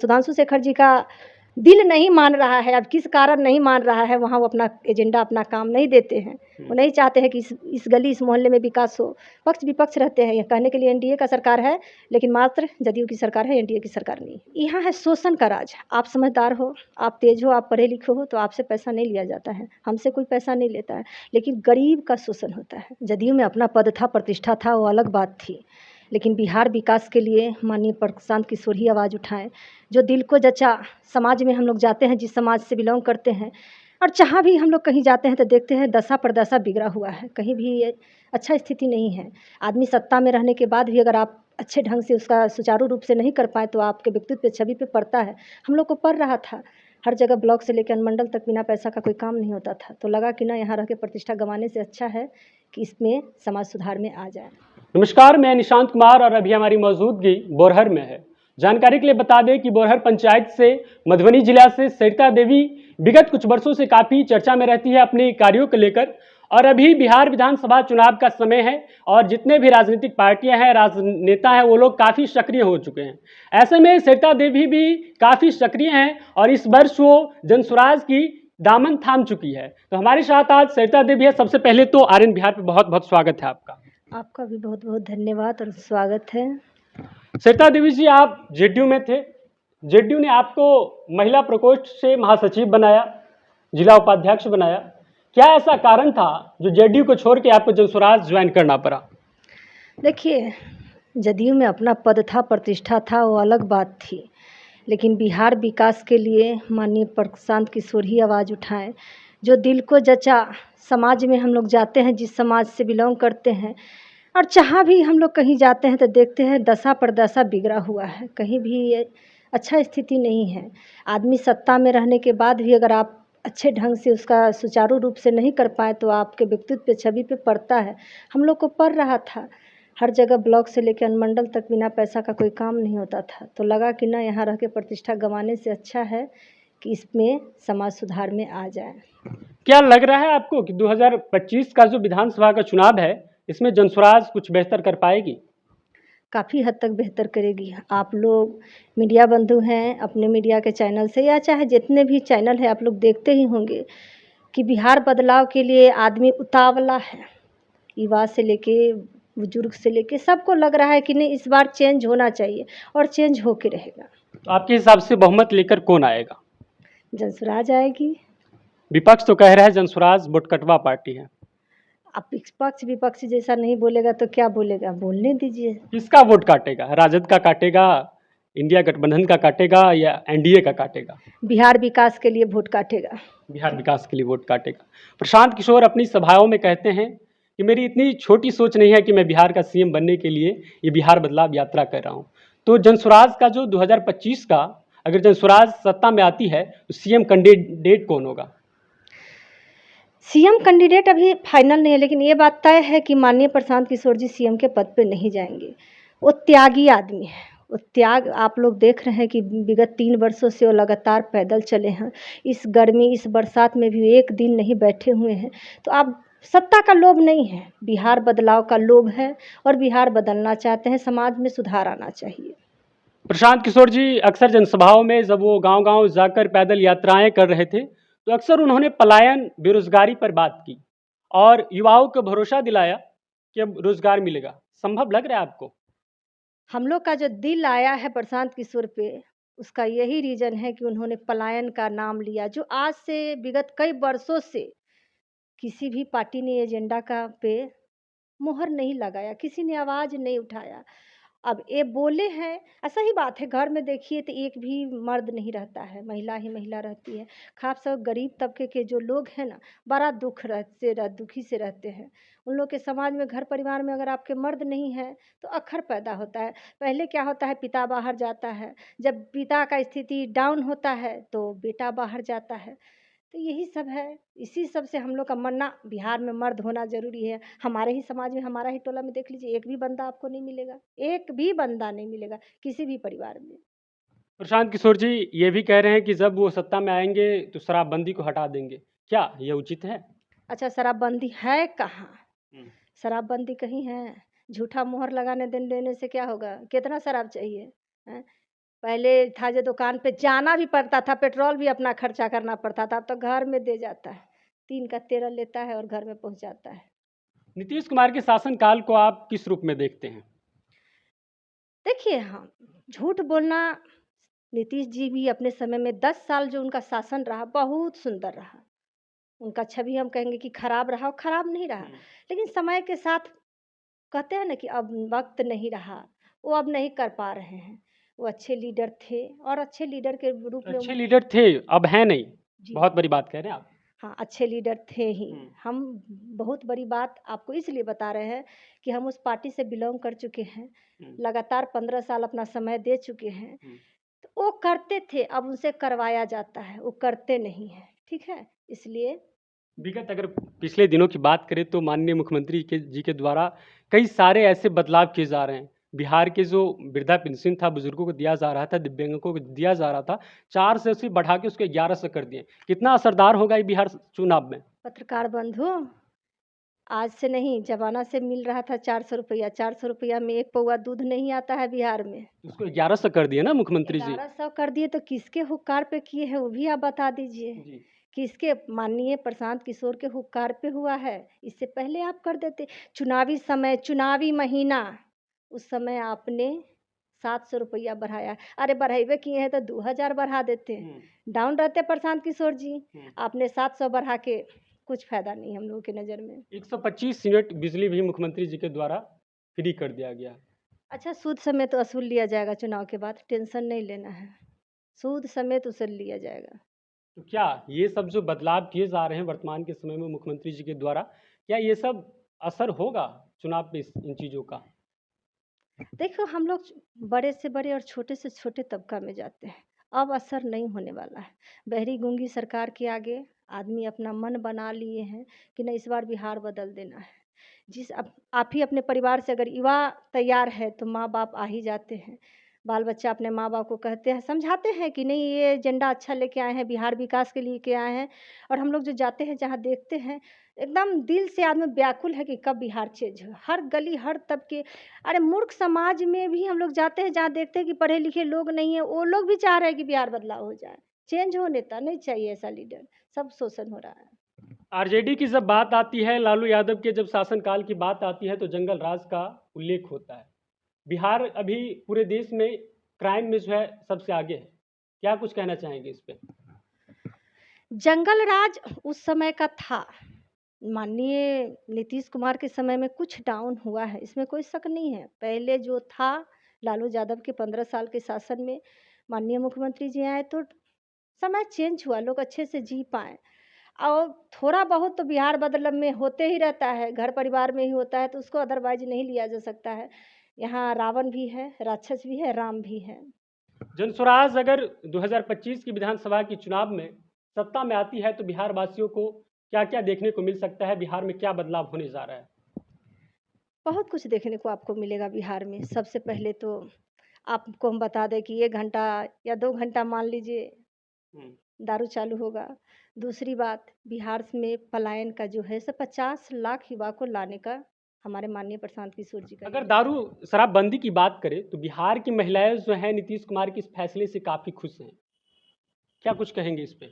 सुधांशु शेखर जी का दिल नहीं मान रहा है, अब किस कारण नहीं मान रहा है, वहाँ वो अपना एजेंडा, अपना काम नहीं देते हैं। वो नहीं चाहते हैं कि इस गली, इस मोहल्ले में विकास हो। पक्ष-विपक्ष रहते हैं, ये कहने के लिए एनडीए का सरकार है, लेकिन मात्र जदयू की सरकार है, एनडीए की सरकार नहीं। यहाँ है शोषण का राज। आप समझदार हो, आप तेज़ हो, आप पढ़े लिखे हो, तो आपसे पैसा नहीं लिया जाता है, हमसे कोई पैसा नहीं लेता है, लेकिन गरीब का शोषण होता है। जदयू में अपना पद था, प्रतिष्ठा था, वो अलग बात थी, लेकिन बिहार विकास के लिए माननीय प्रशांत किशोर ही आवाज़ उठाएँ, जो दिल को जचा। समाज में हम लोग जाते हैं, जिस समाज से बिलॉन्ग करते हैं, और जहाँ भी हम लोग कहीं जाते हैं तो देखते हैं दशा प्रदशा बिगड़ा हुआ है, कहीं भी अच्छा स्थिति नहीं है। आदमी सत्ता में रहने के बाद भी अगर आप अच्छे ढंग से उसका सुचारू रूप से नहीं कर पाएँ, तो आपके व्यक्तित्व पे, छवि पे पड़ता है। हम लोग को पड़ रहा था, हर जगह ब्लॉक से लेकर अनुमंडल तक बिना पैसा का कोई काम नहीं होता था, तो लगा कि ना, यहाँ रह के प्रतिष्ठा गंवाने से अच्छा है कि इसमें समाज सुधार में आ जाए। नमस्कार, मैं निशांत कुमार और अभी हमारी मौजूदगी बोरहर में है। जानकारी के लिए बता दें कि बोरहर पंचायत से मधुबनी जिला से सरिता देवी विगत कुछ वर्षों से काफ़ी चर्चा में रहती है अपने कार्यों को लेकर, और अभी बिहार विधानसभा चुनाव का समय है और जितने भी राजनीतिक पार्टियां हैं, राजनेता हैं, वो लोग काफ़ी सक्रिय हो चुके हैं। ऐसे में सरिता देवी भी काफ़ी सक्रिय हैं और इस वर्ष वो जनसुराज की दामन थाम चुकी है। तो हमारे साथ आज सरिता देवी है। सबसे पहले तो आर्यन बिहार पे बहुत बहुत स्वागत है आपका। आपका भी बहुत बहुत धन्यवाद और स्वागत है। सरिता देवी जी, आप जेडीयू में थे, जेडीयू ने आपको महिला प्रकोष्ठ से महासचिव बनाया, जिला उपाध्यक्ष बनाया। क्या ऐसा कारण था जो जेडीयू को छोड़ के आपको जनसुराज ज्वाइन करना पड़ा? देखिए, जदयू में अपना पद था, प्रतिष्ठा था, वो अलग बात थी, लेकिन बिहार विकास के लिए माननीय प्रशांत किशोर ही आवाज़ उठाएँ, जो दिल को जचा। समाज में हम लोग जाते हैं, जिस समाज से बिलॉन्ग करते हैं, और जहाँ भी हम लोग कहीं जाते हैं तो देखते हैं दशा प्रदशा बिगड़ा हुआ है, कहीं भी अच्छा स्थिति नहीं है। आदमी सत्ता में रहने के बाद भी अगर आप अच्छे ढंग से उसका सुचारू रूप से नहीं कर पाएँ, तो आपके व्यक्तित्व पे, छवि पे पड़ता है। हम लोग को पड़ रहा था, हर जगह ब्लॉक से लेकर अनुमंडल तक बिना पैसा का कोई काम नहीं होता था, तो लगा कि ना, यहाँ रह के प्रतिष्ठा गंवाने से अच्छा है कि इसमें समाज सुधार में आ जाए। क्या लग रहा है आपको कि 2025 का जो विधानसभा का चुनाव है, इसमें जनसुराज कुछ बेहतर कर पाएगी? काफ़ी हद तक बेहतर करेगी। आप लोग मीडिया बंधु हैं, अपने मीडिया के चैनल से या चाहे जितने भी चैनल हैं, आप लोग देखते ही होंगे कि बिहार बदलाव के लिए आदमी उतावला है। युवा से लेके बुजुर्ग से लेके सबको लग रहा है कि नहीं, इस बार चेंज होना चाहिए, और चेंज होके रहेगा। तो आपके हिसाब से बहुमत लेकर कौन आएगा? जनसुराज आएगी। विपक्ष तो कह रहा है जनसुराज बुटकटवा पार्टी है। अब पक्ष विपक्ष जैसा नहीं बोलेगा तो क्या बोलेगा, बोलने दीजिए। किसका वोट काटेगा? राजद का काटेगा, इंडिया गठबंधन का काटेगा, या एनडीए का काटेगा? बिहार विकास के लिए वोट काटेगा। बिहार विकास के लिए वोट काटेगा। प्रशांत किशोर अपनी सभाओं में कहते हैं कि मेरी इतनी छोटी सोच नहीं है कि मैं बिहार का सीएम बनने के लिए ये बिहार बदलाव यात्रा कर रहा हूँ। तो जनसुराज का जो 2025 का, अगर जनसुराज सत्ता में आती है तो सीएम कैंडिडेट कौन होगा? सीएम कैंडिडेट अभी फाइनल नहीं है, लेकिन ये बात तय है कि माननीय प्रशांत किशोर जी सीएम के पद पे नहीं जाएंगे। वो त्यागी आदमी है। वो त्याग आप लोग देख रहे हैं कि विगत 3 वर्षों से वो लगातार पैदल चले हैं। इस गर्मी, इस बरसात में भी एक दिन नहीं बैठे हुए हैं। तो आप, सत्ता का लोभ नहीं है, बिहार बदलाव का लोभ है, और बिहार बदलना चाहते हैं, समाज में सुधार आना चाहिए। प्रशांत किशोर जी अक्सर जनसभाओं में जब वो गांव-गांव जाकर पैदल यात्राएं कर रहे थे, तो अक्सर उन्होंने पलायन, बेरोजगारी पर बात की और युवाओं को भरोसा दिलाया कि अब रोजगार मिलेगा। संभव लग रहा है आपको? हम लोग का जो दिल आया है प्रशांत किशोर पे, उसका यही रीज़न है कि उन्होंने पलायन का नाम लिया, जो आज से विगत कई वर्षों से किसी भी पार्टी ने एजेंडा का पे मुहर नहीं लगाया, किसी ने आवाज़ नहीं उठाया। अब ये बोले हैं, ऐसा ही बात है, घर में देखिए तो एक भी मर्द नहीं रहता है, महिला ही महिला रहती है। ख़ास कर गरीब तबके के जो लोग हैं ना, बड़ा दुखी से रहते हैं। उन लोग के समाज में, घर परिवार में अगर आपके मर्द नहीं हैं, तो अक्सर पैदा होता है। पहले क्या होता है, पिता बाहर जाता है, जब पिता का स्थिति डाउन होता है तो बेटा बाहर जाता है। तो यही सब है, इसी सब से हम लोग का मरना, बिहार में मर्द होना ज़रूरी है। हमारे ही समाज में, हमारा ही टोला में देख लीजिए, एक भी बंदा आपको नहीं मिलेगा, एक भी बंदा नहीं मिलेगा किसी भी परिवार में। प्रशांत किशोर जी ये भी कह रहे हैं कि जब वो सत्ता में आएंगे तो शराबबंदी को हटा देंगे। क्या ये उचित है? अच्छा, शराबबंदी है कहाँ? हम्म। शराबबंदी कहीं है? झूठा मुहर लगाने देने से क्या होगा? कितना शराब चाहिए? हैं? पहले था जो दुकान पे जाना भी पड़ता था, पेट्रोल भी अपना खर्चा करना पड़ता था, अब तो घर में दे जाता है। 3 का 13 लेता है और घर में पहुँचाता है। नीतीश कुमार के शासनकाल को आप किस रूप में देखते हैं? देखिए हाँ, झूठ बोलना नीतीश जी भी अपने समय में 10 साल जो उनका शासन रहा, बहुत सुंदर रहा। उनका छवि हम कहेंगे कि खराब रहा, और खराब नहीं रहा। लेकिन समय के साथ कहते हैं ना कि अब वक़्त नहीं रहा, वो अब नहीं कर पा रहे हैं। वो अच्छे लीडर थे और अच्छे लीडर के रूप में अच्छे लीडर थे, अब हैं नहीं। जी। बहुत बड़ी बात कह रहे हैं आप। हाँ, अच्छे लीडर थे ही। हुँ। हम बहुत बड़ी बात आपको इसलिए बता रहे हैं कि हम उस पार्टी से बिलॉन्ग कर चुके हैं। हुँ। लगातार 15 साल अपना समय दे चुके हैं। हुँ। तो वो करते थे, अब उनसे करवाया जाता है, वो करते नहीं हैं, ठीक है? इसलिए विगत अगर पिछले दिनों की बात करें तो माननीय मुख्यमंत्री जी के द्वारा कई सारे ऐसे बदलाव किए जा रहे हैं। बिहार के जो वृद्धा पेंशन था, बुजुर्गों को दिया जा रहा था, दिव्यांगों को दिया जा रहा था, 4 से उसे बढ़ा के उसको 11 से कर दिए। कितना असरदार होगा ये बिहार चुनाव में? पत्रकार बंधु, आज से नहीं, ज़माना से मिल रहा था 400 रुपया। 400 रुपया में 1 पौवा दूध नहीं आता है बिहार में। उसको 11 से कर दिए ना मुख्यमंत्री जी। 1100 कर दिए तो किसके हुक्कार पे किए हैं, वो भी आप बता दीजिए। जी। किसके माननीय प्रशांत किशोर के हुक्कार पे हुआ है? इससे पहले आप कर देते। चुनावी समय, चुनावी महीना, उस समय आपने 700 रुपया बढ़ाया। अरे बढ़ाइबे किए हैं तो 2000 बढ़ा देते। हुँ। डाउन रहते प्रशांत किशोर जी। हुँ। आपने 700 बढ़ा के कुछ फ़ायदा नहीं हम लोगों की नज़र में। 125 यूनिट बिजली भी मुख्यमंत्री जी के द्वारा फ्री कर दिया गया। अच्छा, सूद समेत वसूल लिया जाएगा चुनाव के बाद, टेंशन नहीं लेना है। सूद समेत वसूल लिया जाएगा। तो क्या ये सब जो बदलाव किए जा रहे हैं वर्तमान के समय में मुख्यमंत्री जी के द्वारा, क्या ये सब असर होगा चुनाव पे इन चीज़ों का? देखो हम लोग बड़े से बड़े और छोटे से छोटे तबका में जाते हैं। अब असर नहीं होने वाला है। बहरी गूंगी सरकार के आगे आदमी अपना मन बना लिए हैं कि नहीं, इस बार बिहार बदल देना है। जिस अब आप ही अपने परिवार से अगर युवा तैयार है तो माँ बाप आ ही जाते हैं। बाल बच्चा अपने माँ बाप को कहते हैं, समझाते हैं कि नहीं, ये एजेंडा अच्छा लेके आए हैं, बिहार विकास के लिए के आए हैं। और हम लोग जो जाते हैं, जहाँ देखते हैं, एकदम दिल से आदमी व्याकुल है कि कब बिहार चेंज हो। हर गली हर तबके, अरे मूर्ख समाज में भी हम लोग जाते हैं, जहाँ देखते हैं कि पढ़े लिखे लोग नहीं है, वो लोग भी चाह रहे हैं कि बिहार बदलाव हो जाए। चेंज हो, नेता नहीं चाहिए ऐसा लीडर। सब शोषण हो रहा है। आरजेडी की जब बात आती है, लालू यादव के जब शासनकाल की बात आती है तो जंगल राज का उल्लेख होता है। बिहार अभी पूरे देश में क्राइम में जो है सबसे आगे है। क्या कुछ कहना चाहेंगे इस पे? जंगल राज उस समय का था। माननीय नीतीश कुमार के समय में कुछ डाउन हुआ है, इसमें कोई शक नहीं है। पहले जो था लालू यादव के 15 साल के शासन में, माननीय मुख्यमंत्री जी आए तो समय चेंज हुआ, लोग अच्छे से जी पाए। और थोड़ा बहुत तो बिहार बदल में होते ही रहता है, घर परिवार में ही होता है, तो उसको अदरवाइज नहीं लिया जा सकता है। यहाँ रावण भी है, राक्षस भी है, राम भी है। जनस्वराज अगर 2025 की विधानसभा की चुनाव में सत्ता में आती है तो बिहार वासियों को क्या क्या देखने को मिल सकता है? बिहार में क्या बदलाव होने जा रहा है? बहुत कुछ देखने को आपको मिलेगा बिहार में। सबसे पहले तो आपको हम बता दें कि 1 घंटा या 2 घंटा मान लीजिए हम्म। दारू चालू होगा। दूसरी बात, बिहार में पलायन का जो है, 50 लाख युवा को लाने का हमारे माननीय प्रशांत किशोर जी का अगर योजना। दारू शराबबंदी की बात करें तो बिहार की महिलाएं जो हैं नीतीश कुमार के इस फैसले से काफी खुश हैं। क्या कुछ कहेंगे इस पे?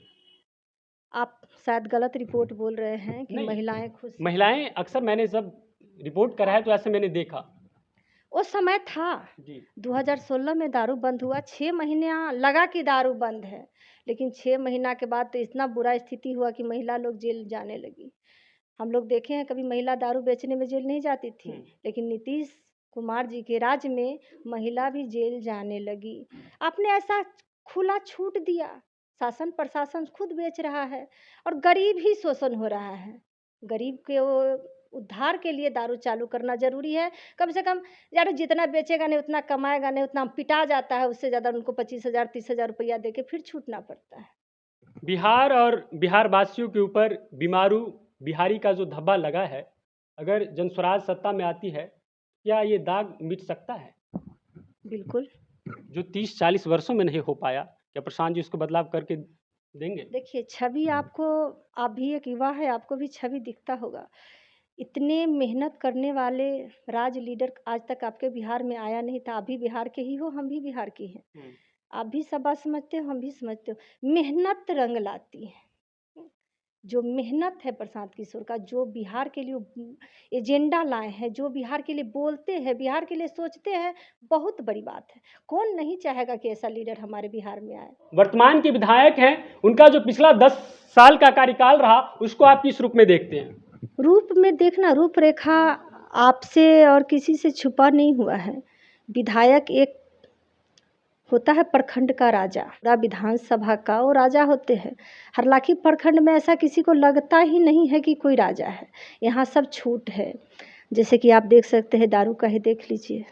आप शायद गलत रिपोर्ट बोल रहे हैं कि नहीं, महिलाएं खुश हैं। महिलाएं अक्सर मैंने जब रिपोर्ट करा है तो ऐसे मैंने देखा। वो समय था, जी। 2016 में दारू बंद हुआ, 6 महीना लगा कि दारू बंद है, लेकिन 6 महीना के बाद तो इतना बुरा स्थिति हुआ कि महिला लोग जेल जाने लगी। हम लोग देखे हैं, कभी महिला दारू बेचने में जेल नहीं जाती थी, लेकिन नीतीश कुमार जी के राज में महिला भी जेल जाने लगी। आपने ऐसा खुला छूट दिया, शासन प्रशासन खुद बेच रहा है और गरीब ही शोषण हो रहा है। गरीब के वो उद्धार के लिए दारू चालू करना ज़रूरी है। कम से कम यार जितना बेचेगा नहीं, उतना कमाएगा नहीं, उतना पिटा जाता है, उससे ज़्यादा उनको 25,000 30,000 रुपया दे के फिर छूटना पड़ता है। बिहार और बिहार वासियों के ऊपर बीमारू बिहारी का जो धब्बा लगा है, अगर जनस्वराज सत्ता में आती है, क्या ये दाग मिट सकता है? बिल्कुल। जो 30-40 वर्षों में नहीं हो पाया, क्या प्रशांत जी उसको बदलाव करके देंगे? देखिए, छवि आपको, आप भी एक युवा है, आपको भी छवि दिखता होगा। इतने मेहनत करने वाले राज लीडर आज तक आपके बिहार में आया नहीं था। आप भी बिहार के ही हो, हम भी बिहार के हैं। आप भी सब बात समझते हो, हम भी समझते हो। मेहनत रंग लाती है। जो मेहनत है प्रशांत किशोर का, जो बिहार के लिए एजेंडा लाए हैं, जो बिहार के लिए बोलते हैं, बिहार के लिए सोचते हैं, बहुत बड़ी बात है। कौन नहीं चाहेगा कि ऐसा लीडर हमारे बिहार में आए। वर्तमान के विधायक हैं, उनका जो पिछला 10 साल का कार्यकाल रहा, उसको आप किस रूप में देखते हैं? रूप में देखना, रूपरेखा आपसे और किसी से छुपा नहीं हुआ है। विधायक एक होता है प्रखंड का राजा, पूरा विधानसभा का वो राजा होते हैं। हरलाखी प्रखंड में ऐसा किसी को लगता ही नहीं है कि कोई राजा है। यहाँ सब छूट है। जैसे कि आप देख सकते हैं, दारू का ही देख लीजिए,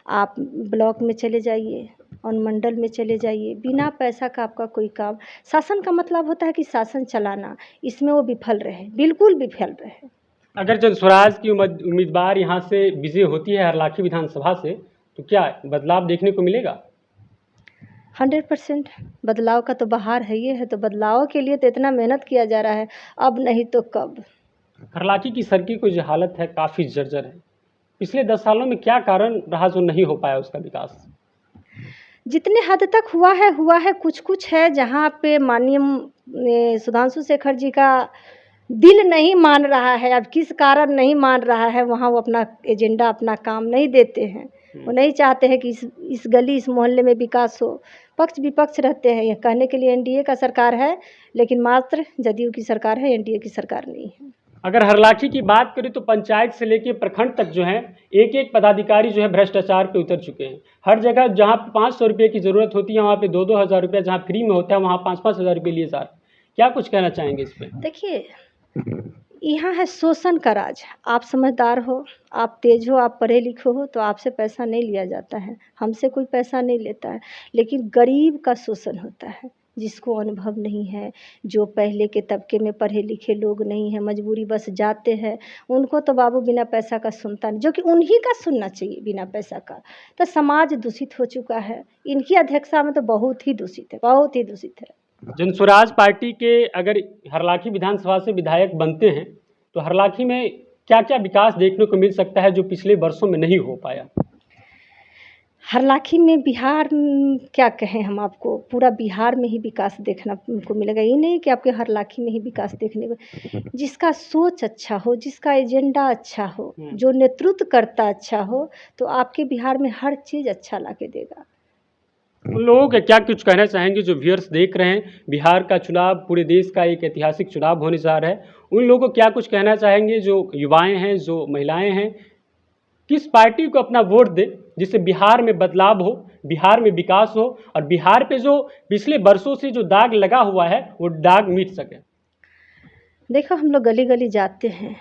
आप ब्लॉक में चले जाइए, अनुमंडल में चले जाइए, बिना पैसा का आपका कोई काम। शासन का मतलब होता है कि शासन चलाना, इसमें वो विफल रहे, बिल्कुल विफल रहे। अगर जनस्वराज की उम्मीदवार यहाँ से विजय होती है हरलाखी विधानसभा से, तो क्या बदलाव देखने को मिलेगा? 100% बदलाव का तो बहार है, ये है तो बदलाव के लिए तो इतना मेहनत किया जा रहा है, अब नहीं तो कब। हरलाखी की सड़की की जो हालत है काफ़ी जर्जर है। पिछले 10 सालों में क्या कारण रहा जो नहीं हो पाया उसका विकास? जितने हद तक हुआ है, कुछ है जहाँ पे माननीय सुधांशु शेखर जी का दिल नहीं मान रहा है। अब किस कारण नहीं मान रहा है, वहाँ वो अपना एजेंडा, अपना काम नहीं देते हैं। वो नहीं चाहते हैं कि इस गली, इस मोहल्ले में विकास हो। पक्ष विपक्ष रहते हैं। ये कहने के लिए एनडीए का सरकार है, लेकिन मात्र जदयू की सरकार है, एनडीए की सरकार नहीं है। अगर हरलाखी की बात करें तो पंचायत से लेकर प्रखंड तक जो है, एक एक पदाधिकारी जो है भ्रष्टाचार पे उतर चुके हैं। हर जगह जहाँ 500 रुपये की ज़रूरत होती है, वहाँ पे 2-2 हज़ार रुपये, जहाँ फ्री में होता है वहाँ 5-5 हज़ार रुपये लिए जा रहे हैं। क्या कुछ कहना चाहेंगे इस पर? देखिए, यहाँ है शोषण का राज। आप समझदार हो, आप तेज हो, आप पढ़े लिखे हो, तो आपसे पैसा नहीं लिया जाता है, हमसे कोई पैसा नहीं लेता है। लेकिन गरीब का शोषण होता है, जिसको अनुभव नहीं है, जो पहले के तबके में पढ़े लिखे लोग नहीं हैं, मजबूरी बस जाते हैं, उनको तो बाबू बिना पैसा का सुनता नहीं, जो कि उन्हीं का सुनना चाहिए बिना पैसा का। तो समाज दूषित हो चुका है। इनकी अध्यक्षता में तो बहुत ही दूषित है, बहुत ही दूषित है। जनस्वराज पार्टी के अगर हरलाखी विधानसभा से विधायक बनते हैं, तो हरलाखी में क्या क्या विकास देखने को मिल सकता है जो पिछले वर्षों में नहीं हो पाया? हरलाखी में बिहार क्या कहें हम आपको, पूरा बिहार में ही विकास देखना को मिलेगा। ये नहीं कि आपके हरलाखी में ही विकास देखने को। जिसका सोच अच्छा हो, जिसका एजेंडा अच्छा हो, जो नेतृत्व करता अच्छा हो, तो आपके बिहार में हर चीज़ अच्छा ला के देगा। उन लोगों के क्या कुछ कहना चाहेंगे जो व्यूअर्स देख रहे हैं? बिहार का चुनाव पूरे देश का एक ऐतिहासिक चुनाव होने जा रहा है। उन लोगों को क्या कुछ कहना चाहेंगे जो युवाएं हैं, जो महिलाएं हैं? किस पार्टी को अपना वोट दें जिससे बिहार में बदलाव हो, बिहार में विकास हो और बिहार पे जो पिछले वर्षों से जो दाग लगा हुआ है वो दाग मिट सके? देखो, हम लोग गली गली जाते हैं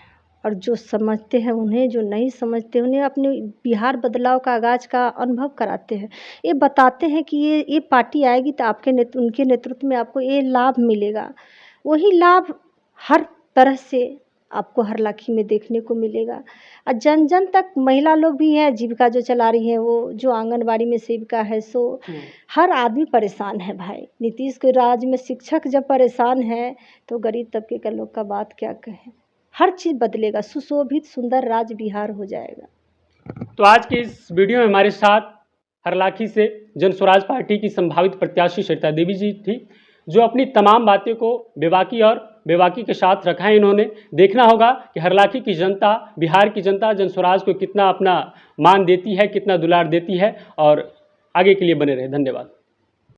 और जो समझते हैं उन्हें, जो नहीं समझते उन्हें अपने बिहार बदलाव का आगाज़ का अनुभव कराते हैं। ये बताते हैं कि ये पार्टी आएगी तो उनके नेतृत्व में आपको ये लाभ मिलेगा। वही लाभ हर तरह से आपको हरलाखी में देखने को मिलेगा। और जन जन तक महिला लोग भी हैं, जीविका जो चला रही हैं, वो जो आंगनबाड़ी में सेविका है, सो हर आदमी परेशान है भाई। नीतीश के राज में शिक्षक जब परेशान है, तो गरीब तबके का लोग का बात क्या कहें। हर चीज़ बदलेगा, सुशोभित सुंदर राज्य बिहार हो जाएगा। तो आज के इस वीडियो में हमारे साथ हरलाखी से जनस्वराज पार्टी की संभावित प्रत्याशी सरिता देवी जी थी, जो अपनी तमाम बातें को बेबाकी के साथ रखा है। इन्होंने देखना होगा कि हरलाखी की जनता, बिहार की जनता जनस्वराज को कितना अपना मान देती है, कितना दुलार देती है। और आगे के लिए बने रहे। धन्यवाद।